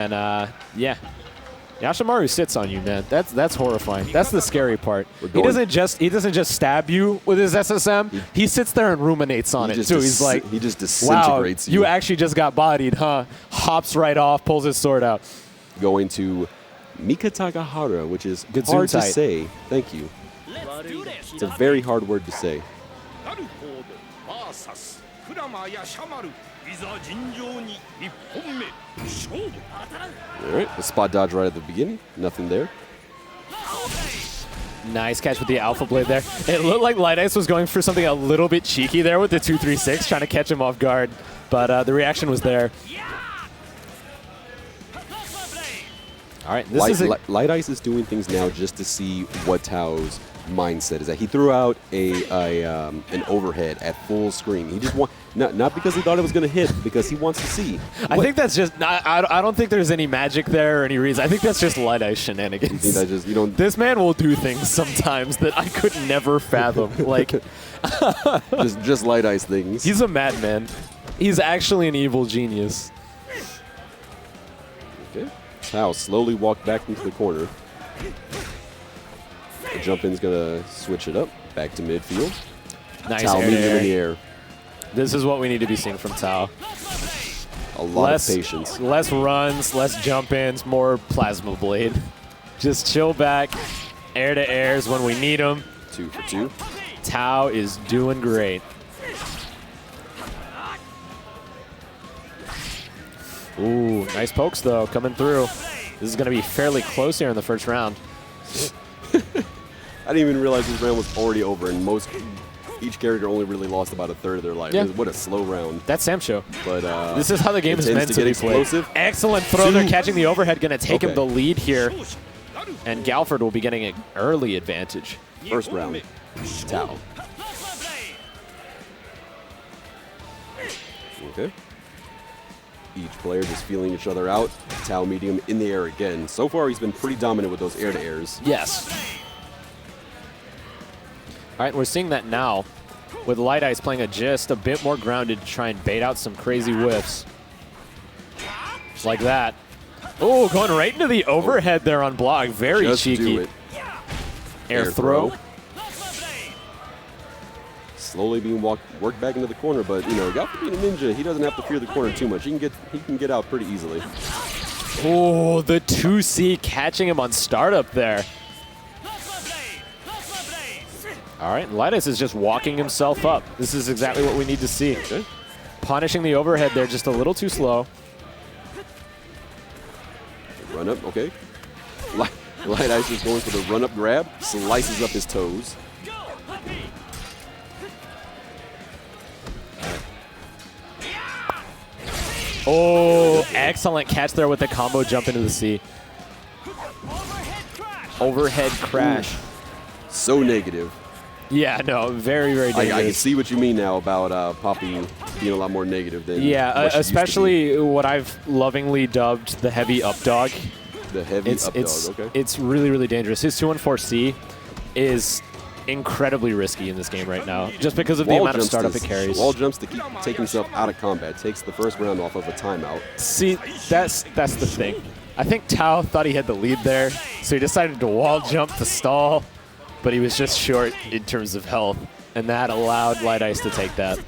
And yeah, Yashamari sits on you, man. That's horrifying. That's the scary part. He doesn't just stab you with his SSM. He sits there and ruminates on it too. He's like, he just disintegrates wow, you actually just got bodied, huh? Hops right off, pulls his sword out. Going to Mika Takahara, which is Good hard to tight. say. Thank you. It's a very hard word to say. All right, the spot dodge right at the beginning. Nothing there. Nice catch with the Alpha Blade there. It looked like Lightice was going for something a little bit cheeky there with the 2-3-6, trying to catch him off guard. But the reaction was there. All right, this is Lightice is doing things now just to see what Tao's mindset is that he threw out an overhead at full screen. He just want not because he thought it was going to hit, because he wants to see. I think that's just I don't think there's any magic there or any reason. I think that's just Lightice shenanigans. You think that just, you don't? This man will do things sometimes that I could never fathom. Like just Lightice things. He's a madman. He's actually an evil genius. Okay. Tao slowly walked back into the corner. The jump in's gonna switch it up back to midfield. Nice Tao meeting him in the air. This is what we need to be seeing from Tao. A lot of patience. Less runs, less jump ins, more plasma blade. Just chill back, air to airs when we need them. 2 for 2. Tao is doing great. Ooh, nice pokes though, coming through. This is going to be fairly close here in the first round. I didn't even realize this round was already over, and each character only really lost about a third of their life. Yeah. What a slow round. That's SamSho. But this is how the game is meant to be played. Excellent throw there, catching the overhead, going to take him the lead here. And Galford will be getting an early advantage. First round, Tao. Okay. Each player just feeling each other out. Tao meeting him in the air again. So far, he's been pretty dominant with those air-to-airs. Yes. All right, we're seeing that now with Lightice playing just a bit more grounded to try and bait out some crazy whiffs. Just like that. Oh, going right into the overhead there on block. Very just cheeky. Do it. Air throw. Slowly being worked back into the corner, but you know, Galford being a ninja, he doesn't have to fear the corner too much. He can get out pretty easily. Oh, the 2C catching him on startup there. All right, Lightice is just walking himself up. This is exactly what we need to see. Okay. Punishing the overhead there just a little too slow. Run up, okay. Lightice is going for the run up grab, slices up his toes. Oh, excellent catch there with the combo jump into the sea. Overhead crash. So negative. Yeah, no, very, very dangerous. I can see what you mean now about Poppy being a lot more negative than yeah, especially what I've lovingly dubbed the heavy up dog. The heavy up dog, okay. It's really, really dangerous. His 214C is incredibly risky in this game right now, just because of the amount of startup it carries. Wall jumps to take himself out of combat, takes the first round off of a timeout. See, that's the thing. I think Tao thought he had the lead there, so he decided to wall jump to stall, but he was just short in terms of health, and that allowed Lightice to take that.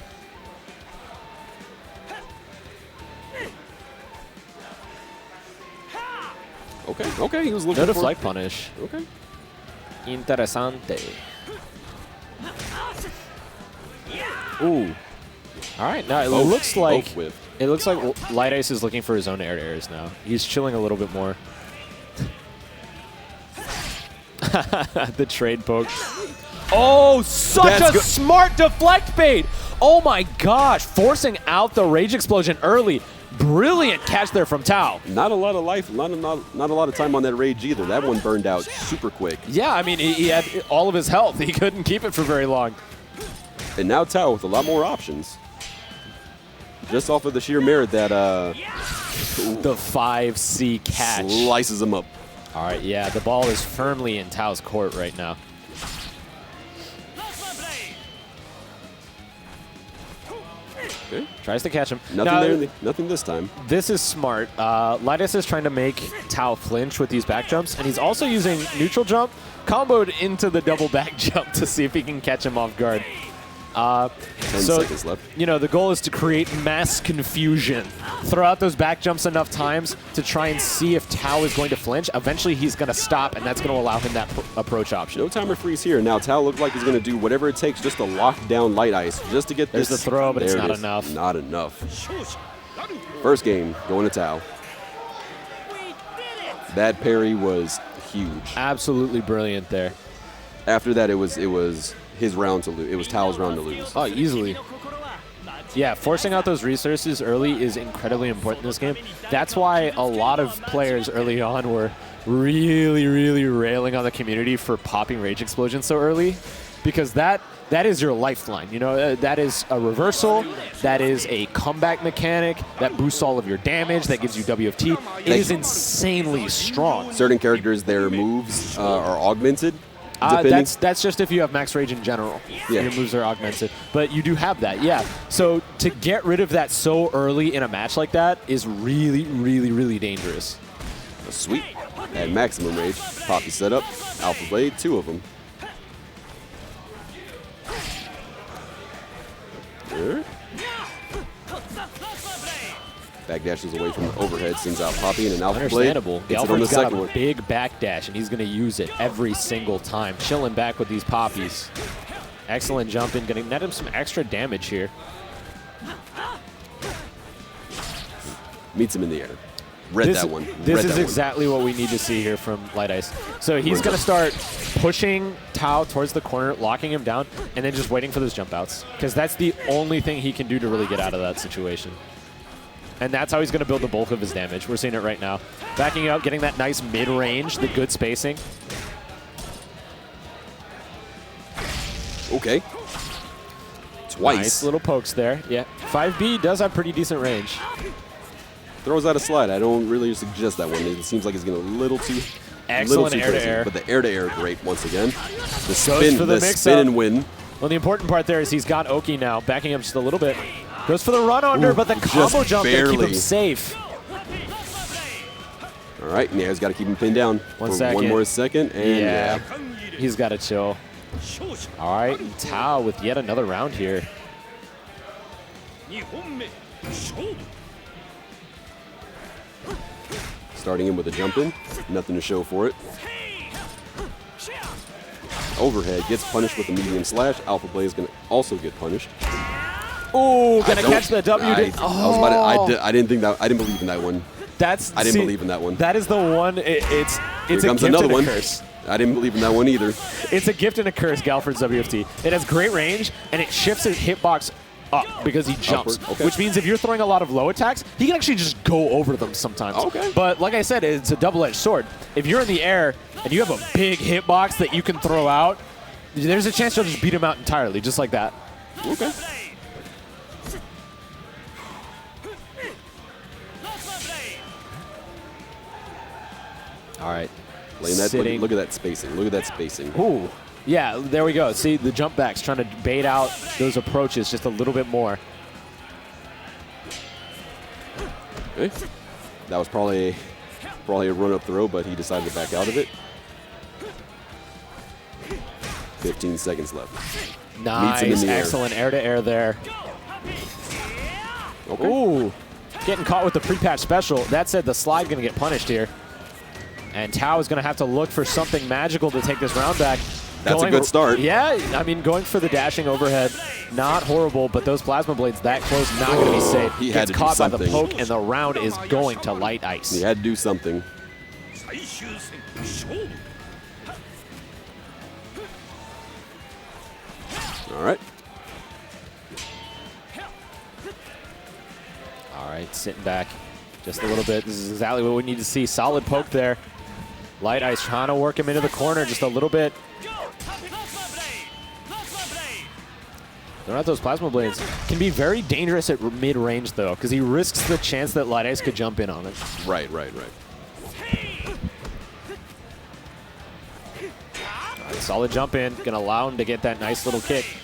Okay, he was looking Notice for flight punish. Okay. Interesante. Ooh. All right, now it looks like Lightice is looking for his own air to airs now. He's chilling a little bit more. The trade poke. Oh, such a smart deflect bait! Oh my gosh, forcing out the rage explosion early. Brilliant catch there from Tao. Not a lot of life, not a lot of time on that rage either. That one burned out super quick. Yeah, I mean, he had all of his health. He couldn't keep it for very long. And now Tao with a lot more options. Just off of the sheer merit that the 5C catch slices him up. All right, yeah, the ball is firmly in Tao's court right now. Okay. Tries to catch him. Nothing Now, there. Nothing this time. This is smart. Lightice is trying to make Tao flinch with these back jumps, and he's also using neutral jump comboed into the double back jump to see if he can catch him off guard. 10 seconds left. You know, the goal is to create mass confusion. Throw out those back jumps enough times to try and see if Tao is going to flinch. Eventually, he's going to stop, and that's going to allow him that approach option. No timer freeze here. Now Tao looks like he's going to do whatever it takes just to lock down Light Ice, just to get There's this. the throw, but there it's it not is. enough. Not enough. First game going to Tao. That parry was huge. Absolutely brilliant there. After that, it was his round to lose. It was Tao's round to lose. Oh, easily. Yeah, forcing out those resources early is incredibly important in this game. That's why a lot of players early on were really, really railing on the community for popping Rage Explosion so early, because that is your lifeline. You know, that is a reversal. That is a comeback mechanic that boosts all of your damage. That gives you WFT. It is insanely strong. Certain characters, their moves are augmented. That's just if you have max rage in general. Yeah. Your moves are augmented. But you do have that, yeah. So to get rid of that so early in a match like that is really, really, really dangerous. Sweet. At maximum rage. Poppy setup. Alpha Blade, 2 of them. There. Backdashes away from the overhead, sends out Poppy and an Alpha Blade. Understandable. Gets it on the Galford's got second a one. big backdash, and he's going to use it every single time. Chilling back with these poppies. Excellent jump in, going to net him some extra damage here. Meets him in the air. Read that one. This Read is that exactly what we need to see here from Light Ice. So he's going to start pushing Tao towards the corner, locking him down, and then just waiting for those jump outs. Because that's the only thing he can do to really get out of that situation. And that's how he's going to build the bulk of his damage. We're seeing it right now. Backing up, getting that nice mid-range, the good spacing. Okay. Twice. Nice little pokes there. Yeah. 5B does have pretty decent range. Throws out a slide. I don't really suggest that one. It seems like it's getting a little too Excellent crazy. air-to-air. But the air-to-air, great once again. The Goes for the mix-up. spin and win. Well, the important part there is he's got Oki now, backing up just a little bit. Goes for the run under, but the combo jump to keep him safe. All right, now he's got to keep him pinned down One for second. one more second. And Yeah, he's got to chill. All right, Tao with yet another round here. Starting in with a jump in. Nothing to show for it. Overhead gets punished with a medium slash. Alpha Blade is going to also get punished. Oh, gonna catch the W. I didn't think that. I didn't believe in that one. I didn't believe in that one. That is the one. It's Here a comes gift another and a one. curse. I didn't believe in that one either. It's a gift and a curse, Galford's WFT. It has great range, and it shifts his hitbox up because he jumps. Upward, okay. Which means if you're throwing a lot of low attacks, he can actually just go over them sometimes. Okay. But like I said, it's a double-edged sword. If you're in the air and you have a big hitbox that you can throw out, there's a chance you'll just beat him out entirely, just like that. Okay. All right. Playing that, Sitting. look at that spacing. Look at that spacing. Ooh. Yeah, there we go. See, the jump backs trying to bait out those approaches just a little bit more. Okay. That was probably a run-up throw, but he decided to back out of it. 15 seconds left. Nice, in the air. excellent air-to-air there. Okay. Ooh, getting caught with the pre-patch special. That said, the slide going to get punished here. And Tao is going to have to look for something magical to take this round back. That's a good start. Yeah, I mean, going for the dashing overhead, not horrible, but those plasma blades that close, not going to be safe. He had Gets to do caught by the something. poke, and the round is going to Light Ice. He had to do something. All right. All right, sitting back just a little bit. This is exactly what we need to see. Solid poke there. Light Ice trying to work him into the corner just a little bit. They're not those plasma blades. Can be very dangerous at mid-range, though, because he risks the chance that Light Ice could jump in on it. Right. All right, solid jump in. Going to allow him to get that nice little kick.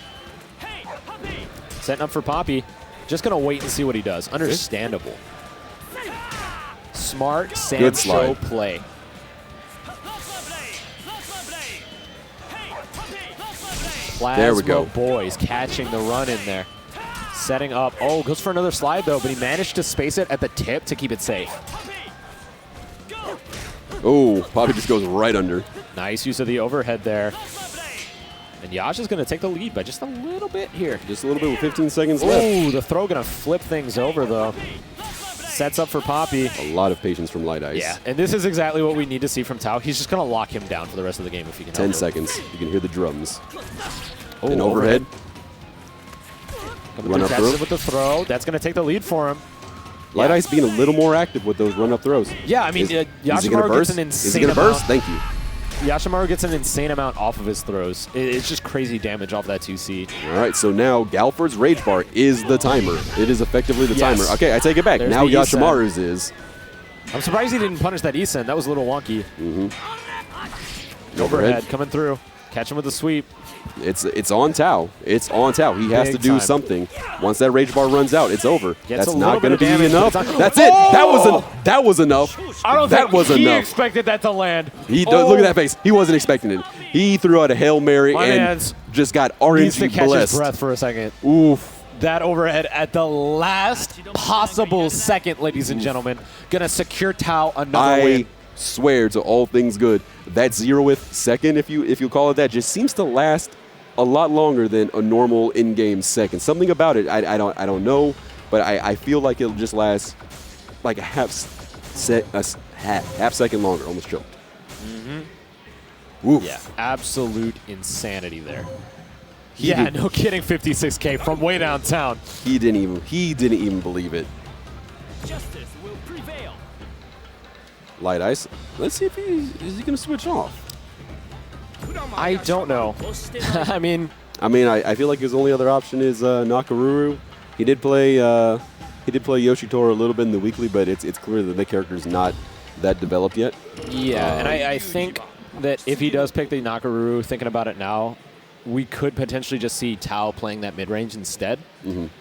Setting up for Poppy. Just going to wait and see what he does. Understandable. Smart Good SamSho slide. play. There we go. Plasma Boys catching the run in there. Setting up. Oh, goes for another slide, though, but he managed to space it at the tip to keep it safe. Oh, Poppy just goes right under. Nice use of the overhead there. And Yash is going to take the lead by just a little bit here. Just a little bit with 15 seconds left. Oh, the throw going to flip things over, though. Sets up for Poppy. A lot of patience from Lightice. Yeah, and this is exactly what we need to see from Tao. He's just going to lock him down for the rest of the game if he can. 10 seconds. You can hear the drums. Oh, An overhead. Run up throw. With the throw. That's going to take the lead for him. Lightice being a little more active with those run-up throws. Yeah, I mean, Yashamari gets an insane Is he going to burst? Thank you. Yashamari gets an insane amount off of his throws. It's just crazy damage off that 2C. All right, so now Galford's Rage Bar is the timer. It is effectively the Yes. timer. Okay, I take it back. There's now the Isen. Yashamari's is. I'm surprised he didn't punish that Isen. That was a little wonky. Mm-hmm. Overhead coming through. Catch him with the sweep. It's on Tao. It's on Tao. He has Big to do time. something. Once that Rage Bar runs out, it's over. Gets That's a not little going to bit of be damage, but enough. it's not- That's it. Oh! That was enough. I don't that think was he enough. expected that to land. Look at that face. He wasn't expecting it. He threw out a Hail Mary My and man's just got Needs orange to catch blessed. his breath for a second. Oof. That overhead at the last possible second, ladies and gentlemen. Going to secure Tao another I win. swear to all things good, that 0th second, if you call it that, just seems to last a lot longer than a normal in-game second. Something about it, I don't know, but I feel like it'll just last like a half second longer. Almost choked. Oof. Yeah, absolute insanity there. He Yeah, did- no kidding. 56K from way downtown. He didn't even believe it. Justice will prevail. Lightice. Let's see if is he gonna switch off. I don't know. I mean, I feel like his only other option is Nakaruru. He did play Yoshitoro a little bit in the weekly, but it's clear that the character is not that developed yet. yeah, and I think that if he does pick the Nakaruru, thinking about it now, we could potentially just see Tao playing that mid-range instead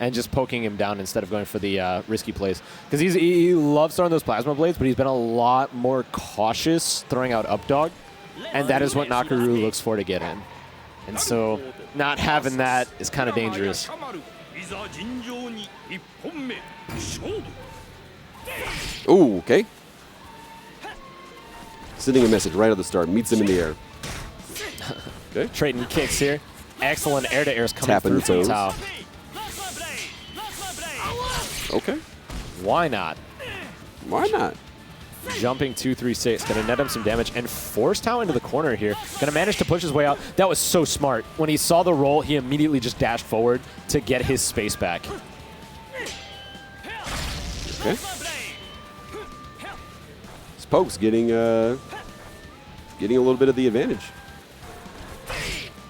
and just poking him down instead of going for the risky plays. Because he loves throwing those plasma blades, but he's been a lot more cautious throwing out up dog, and that is what Nakaruru looks for to get in. And so not having that is kind of dangerous. Ooh, okay. Sending a message right at the start. Meets him in the air. Okay. Trading kicks here. Excellent air-to-airs coming Tapping through the from toes. Tao. Okay. Why not? Why not? Jumping 2-3-6, gonna net him some damage and force Tao into the corner here. Gonna manage to push his way out. That was so smart. When he saw the roll, he immediately just dashed forward to get his space back. Okay. Spokes getting a little bit of the advantage.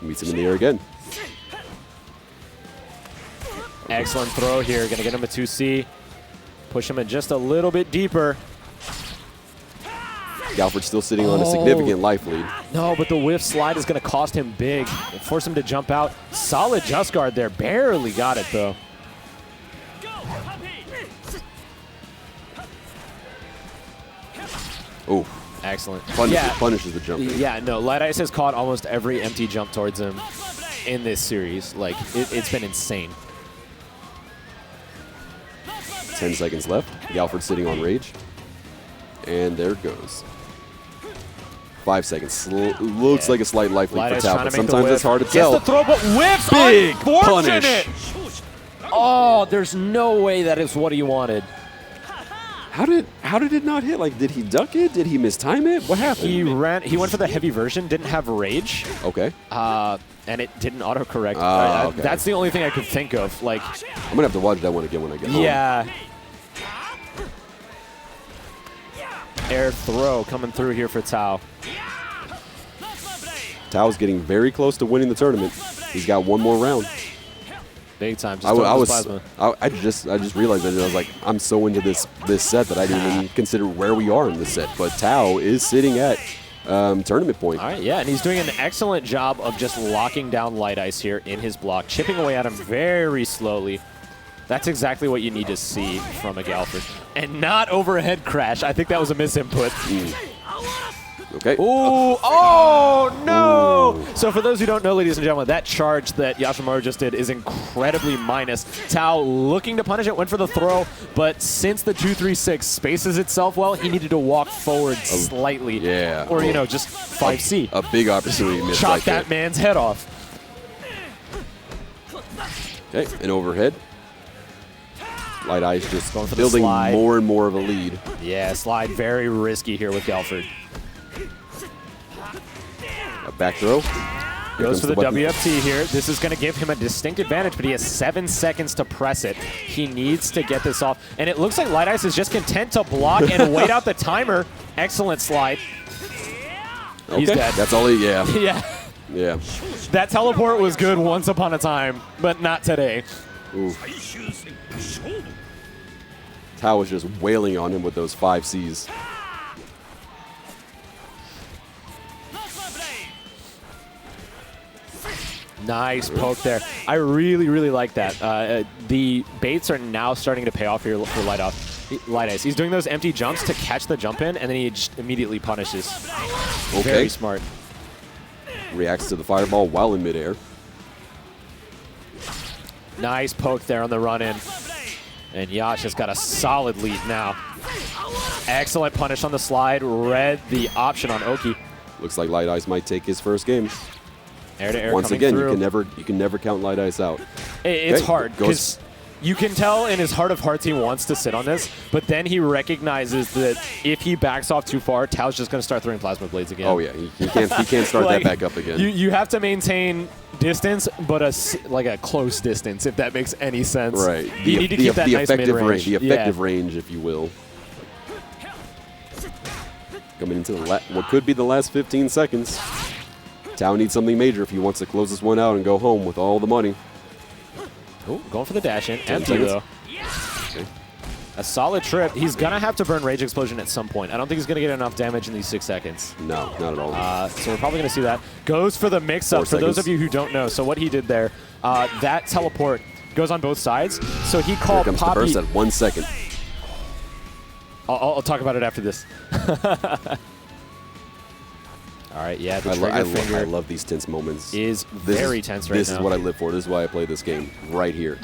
Meets him in the air again. Excellent throw here. Gonna get him a 2C. Push him in just a little bit deeper. Galford still sitting on a significant life lead. No, but the whiff slide is gonna cost him big. Force him to jump out. Solid just guard there. Barely got it though. Oh, Excellent. punishes the jump. Yeah, no, Lightice has caught almost every empty jump towards him in this series. Like, it's been insane. 10 seconds left. Galford sitting on rage. And there it goes. 5 seconds. Looks like a slight life lead for Lightice Tao, trying but to make the sometimes whiff. it's hard to Gets tell. the throw, but whiffs. Big Unfortunate. Oh, there's no way that is what he wanted. How did it not hit? Like, did he duck it? Did he mistime it? What happened? He went for the heavy version, didn't have rage, Okay. and it didn't autocorrect. Okay. That's the only thing I could think of. Like, I'm gonna have to watch that one again when I get home. yeah. Air throw coming through here for Tao. Tao's getting very close to winning the tournament. He's got one more round. Big time. Just I throwing was his plasma. I just realized that I was like, I'm so into this set that I didn't even consider where we are in this set. But Tao is sitting at tournament point. All right, yeah, and he's doing an excellent job of just locking down Lightice here in his block, chipping away at him very slowly. That's exactly what you need to see from a Galford. And not overhead crash. I think that was a misinput. Okay. Ooh, oh no! Ooh. So for those who don't know, ladies and gentlemen, that charge that Yashamari just did is incredibly minus. Tao looking to punish it, went for the throw, but since the 2-3-6 spaces itself well, he needed to walk forward slightly. Yeah. Or, you know, just 5C. A big opportunity missed Chop right there. that man's head off. Okay, and overhead. Lightice just Going for the building slide. more and more of a lead. Yeah, slide very risky here with Galford. A back throw. Goes for the button. WFT here. This is going to give him a distinct advantage, but he has 7 seconds to press it. He needs to get this off. And it looks like Lightice is just content to block and wait out the timer. Excellent slide. Okay. He's dead. That's all he, yeah. Yeah. Yeah. That teleport was good once upon a time, but not today. Ooh. Tao was just wailing on him with those 5Cs. Nice poke there. I really, really like that. The baits are now starting to pay off here for Lightice. He's doing those empty jumps to catch the jump in, and then he just immediately punishes. Okay. Very smart. Reacts to the fireball while in midair. Nice poke there on the run-in. And Yash has got a solid lead now. Excellent punish on the slide. Read the option on Oki. Looks like Lightice might take his first game. Air to air Once coming again, through. you can never count Lightice out. It's Okay, hard goes- because you can tell in his heart of hearts he wants to sit on this, but then he recognizes that if he backs off too far, Tao's just going to start throwing plasma blades again. Oh yeah, he can't start Like, that back up again. You have to maintain distance, but like a close distance, if that makes any sense. Right. You need to keep that nice effective mid-range. range. The effective range, if you will. Coming into what could be the last 15 seconds. Tao needs something major if he wants to close this one out and go home with all the money. Ooh, going for the dash in. 10 Empty, seconds. though. Okay. A solid trip. He's going to have to burn Rage Explosion at some point. I don't think he's going to get enough damage in these 6 seconds. No, not at all. So we're probably going to see that. Goes for the mix-up. 4 For those seconds. of you who don't know, so what he did there, that teleport goes on both sides. So he Here called comes the Poppy. burst at 1 second. I'll talk about it after this. All right, yeah, the trigger I finger love these tense moments. is This very tense right This now. is what I live for. This is why I play this game right here.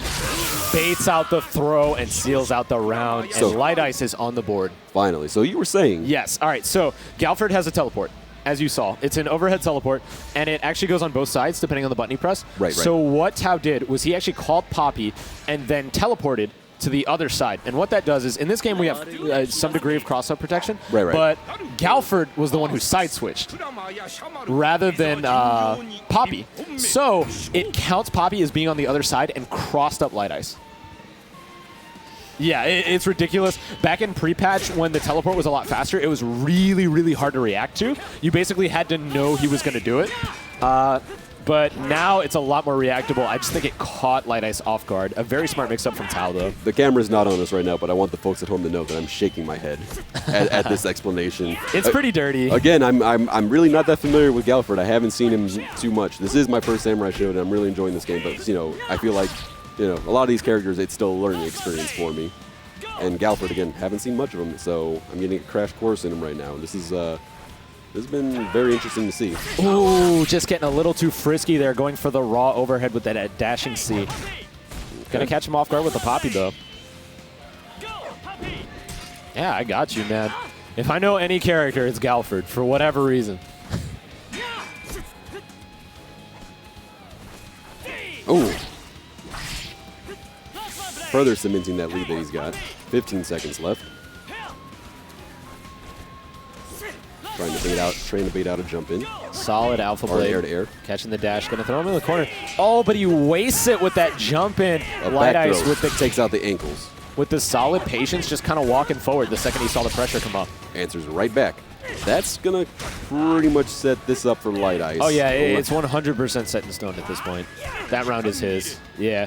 Baits out the throw and seals out the round, So- and Lightice is on the board. Finally. So you were saying. Yes. All right. So Galford has a teleport, as you saw. It's an overhead teleport, and it actually goes on both sides depending on the button you press. Right. So what Tao did was he actually called Poppy and then teleported to the other side. And what that does is, in this game, we have some degree of cross-up protection. Right. But Galford was the one who side-switched rather than Poppy. So it counts Poppy as being on the other side and crossed up Lightice. Yeah, it's ridiculous. Back in pre-patch, when the teleport was a lot faster, it was really, really hard to react to. You basically had to know he was going to do it. But now it's a lot more reactable. I just think it caught Lightice off guard. A very smart mix-up from Tao, though. The camera's not on us right now, but I want the folks at home to know that I'm shaking my head at this explanation. It's pretty dirty. Again, I'm really not that familiar with Galford. I haven't seen him too much. This is my first Samurai Shodown, and I'm really enjoying this game. But I feel like a lot of these characters, it's still a learning experience for me. And Galford, again, haven't seen much of him, so I'm getting a crash course in him right now. This has been very interesting to see. Ooh, just getting a little too frisky there, going for the raw overhead with that dashing C. Gonna catch him off guard with the Poppy, though. Yeah, I got you, man. If I know any character, it's Galford, for whatever reason. Ooh. Further cementing that lead that he's got. 15 seconds left. Trying to bait out a jump in. Solid alpha Or blade. air to air. Catching the dash, gonna throw him in the corner. Oh, but he wastes it with that jump in. A Light back Ice throw with the takes out the ankles. with the solid patience, just kind of walking forward the second he saw the pressure come up. Answers right back. That's going to pretty much set this up for Lightice. Oh yeah, it's 100% set in stone at this point. That round is his. Yeah.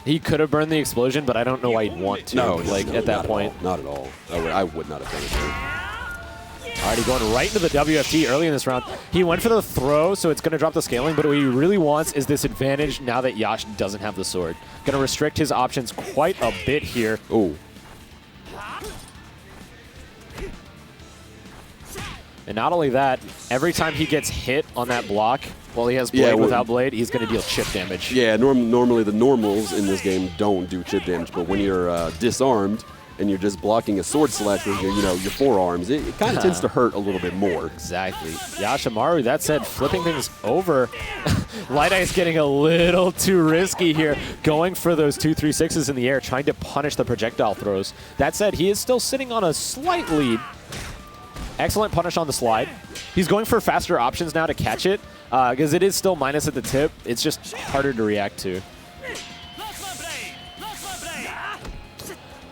He could have burned the explosion, but I don't know why he'd want to. No, like no, at that point. Not at all. I would not have done it there. Already going right into the WFT early in this round. He went for the throw, so it's going to drop the scaling, but what he really wants is this advantage now that Yash doesn't have the sword. Going to restrict his options quite a bit here. Oh. And not only that, every time he gets hit on that block while he has Blade without Blade, he's going to deal chip damage. Yeah, normally the normals in this game don't do chip damage, but when you're disarmed and you're just blocking a sword slash with your forearms, it kind of tends to hurt a little bit more. Exactly. Yashamari, that said, flipping things over. Lightice getting a little too risky here, going for those 2-3-6s in the air, trying to punish the projectile throws. That said, he is still sitting on a slight lead. Excellent punish on the slide. He's going for faster options now to catch it, because it is still minus at the tip. It's just harder to react to.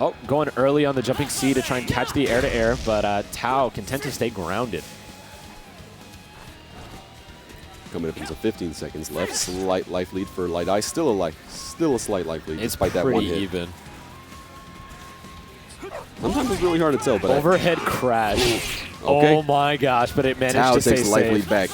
Oh, going early on the jumping C to try and catch the air-to-air, but Tao content to stay grounded. Coming up into 15 seconds left. Slight life lead for Lightice. Still a slight life lead, despite that one hit. It's pretty even. Sometimes it's really hard to tell, but overhead crash. Okay. Oh my gosh, but it managed Tao to stay takes life lead safe. back.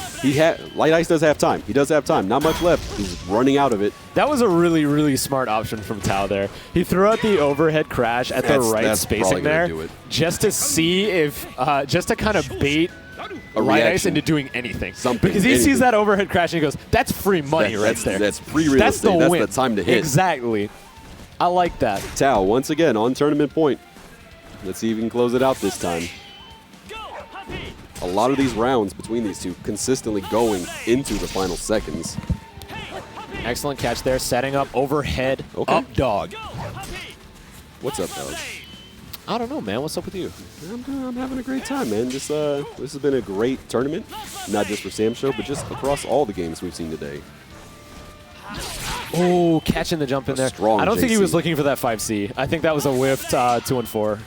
Lightice does have time. He does have time. Not much left. He's running out of it. That was a really, really smart option from Tao there. He threw out the overhead crash at the right spacing there, just to see if, just to kind of bait Lightice into doing anything. Because he sees that overhead crash and he goes, "That's free money right there. That's free real estate. That's the time to hit." Exactly. I like that. Tao once again on tournament point. Let's see if he can close it out this time. A lot of these rounds between these two consistently going into the final seconds. Excellent catch there, setting up overhead up dog. What's up, dog? I don't know, man. What's up with you? I'm having a great time, man. This has been a great tournament, not just for SamSho, but just across all the games we've seen today. Oh, catching the jump in there. I don't think he was looking for that 5C. I think that was a whiffed 2 and 4.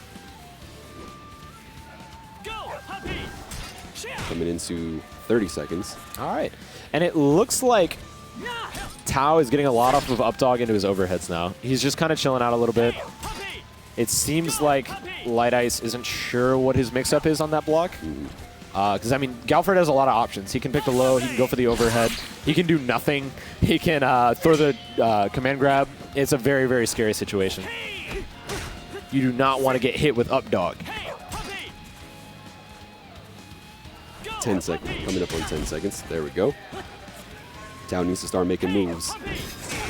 Coming into 30 seconds. All right. And it looks like Tao is getting a lot off of up dog into his overheads now. He's just kind of chilling out a little bit. It seems like Lightice isn't sure what his mix-up is on that block. Because, I mean, Galford has a lot of options. He can pick the low. He can go for the overhead. He can do nothing. He can throw the command grab. It's a very, very scary situation. You do not want to get hit with up dog. 10 seconds. Coming up on 10 seconds. There we go. Tao needs to start making moves.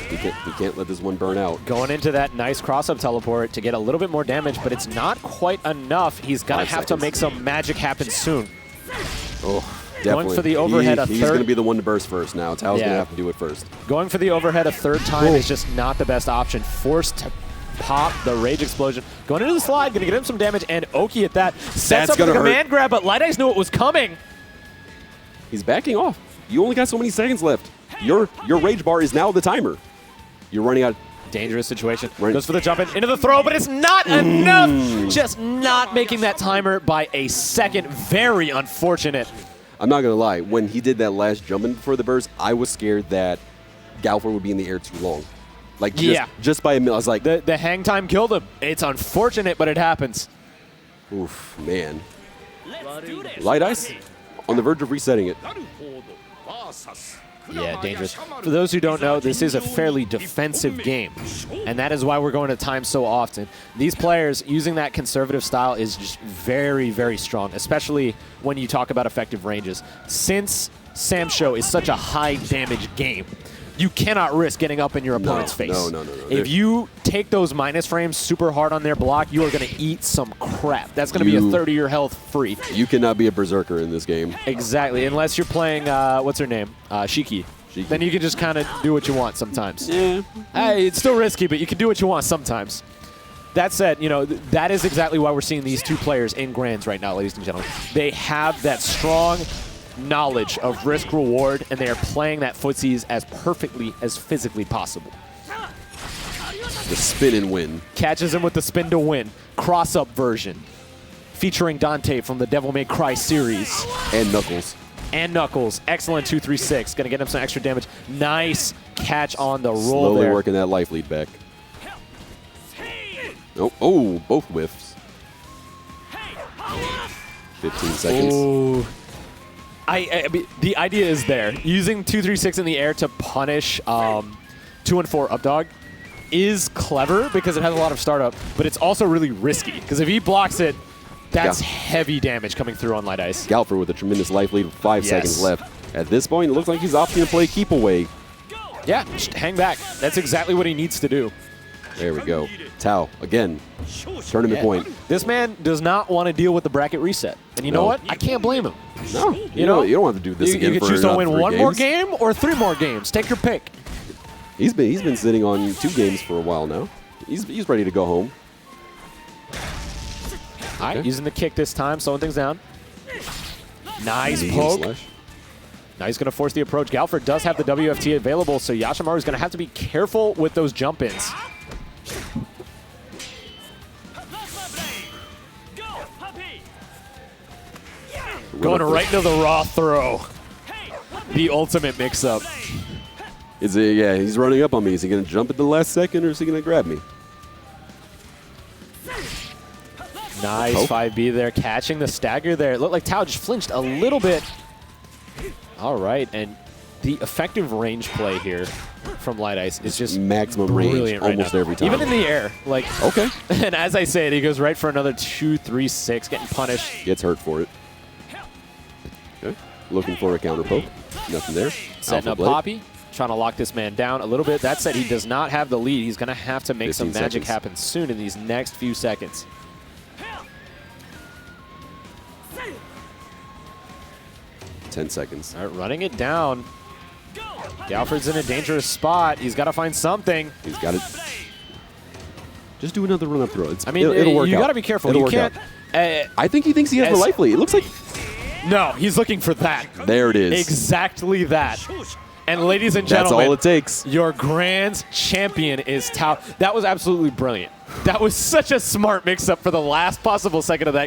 He can't let this one burn out. Going into that nice cross-up teleport to get a little bit more damage, but it's not quite enough. He's going to have to make some magic happen soon. Oh, definitely. Going for the overhead a third. He's going to be the one to burst first now. Tao's going to have to do it first. Going for the overhead a third time is just not the best option. Forced to pop the Rage Explosion. Going into the slide, going to get him some damage, and Oki at that. Sets up the command grab, but Lightice knew it was coming. He's backing off. You only got so many seconds left. Your rage bar is now the timer. You're running out. Dangerous situation. Goes for the jump in, into the throw, but it's not enough. Just not making that timer by a second. Very unfortunate. I'm not going to lie. When he did that last jump in before the burst, I was scared that Galford would be in the air too long. Like, just by a mil. I was like, the hang time killed him. It's unfortunate, but it happens. Oof, man. Lightice on the verge of resetting it. Yeah, dangerous. For those who don't know, this is a fairly defensive game, and that is why we're going to time so often. These players using that conservative style is just very, very strong, especially when you talk about effective ranges. Since SamSho is such a high damage game, you cannot risk getting up in your opponent's face. No. If you take those minus frames super hard on their block, you are going to eat some crap. That's going to be a third of your health free. You cannot be a berserker in this game. Exactly, unless you're playing, what's her name? Shiki. Then you can just kind of do what you want sometimes. Yeah. It's still risky, but you can do what you want sometimes. That said, you know, that is exactly why we're seeing these two players in Grands right now, ladies and gentlemen. They have that strong knowledge of risk-reward, and they are playing that footsies as perfectly as physically possible. The spin and win. Catches him with the spin to win. Cross-up version. Featuring Dante from the Devil May Cry series. And Knuckles. Excellent 2-3-6. Going to get him some extra damage. Nice catch on the roll Slowly there. working that life lead back. Oh, both whiffs. 15 seconds. Ooh. I mean, the idea is there. Using 2-3-6 in the air to punish 2-4 up dog is clever because it has a lot of startup, but it's also really risky because if he blocks it, that's heavy damage coming through on Lightice. Galford with a tremendous life lead with 5 seconds left. At this point, it looks like he's opting to play keep away. Yeah, just hang back. That's exactly what he needs to do. There we go. Tao, again, tournament point. This man does not want to deal with the bracket reset. And you know what? I can't blame him. No, you don't have to do this again you for can choose to win 3 one games. more game or 3 more games. Take your pick. He's been sitting on 2 games for a while now. He's ready to go home. All right, using the kick this time, slowing things down. Nice Medium poke. slash. Now he's going to force the approach. Galford does have the WFT available, so Yashamari is going to have to be careful with those jump-ins. Going right into the raw throw. The ultimate mix-up. Yeah, he's running up on me. Is he going to jump at the last second, or is he going to grab me? Nice Poke. 5B there, catching the stagger there. It looked like Tao just flinched a little bit. All right, and the effective range play here from Lightice is just maximum range brilliant right almost now. every time. Even in the air. Like, Okay. And as I say it, he goes right for another 2-3-6, getting punished. Gets hurt for it. Okay. Looking for a counter poke. Nothing there. Setting Alpha up blade. Poppy, trying to lock this man down a little bit. That said, he does not have the lead. He's going to have to make some 15 magic seconds. happen soon in these next few seconds. Ten seconds. All right, running it down. Galford's in a dangerous spot. He's got to find something. He's got it. Just do another run-up throw. I mean, it'll work you out. got to be careful. It'll You work can't. out. I think he thinks he has the as- life lead. It looks like No, he's looking for that. there it is. Exactly that. And ladies and That's gentlemen, all it takes. your grand champion is Tao. That was absolutely brilliant. That was such a smart mix-up for the last possible second of that.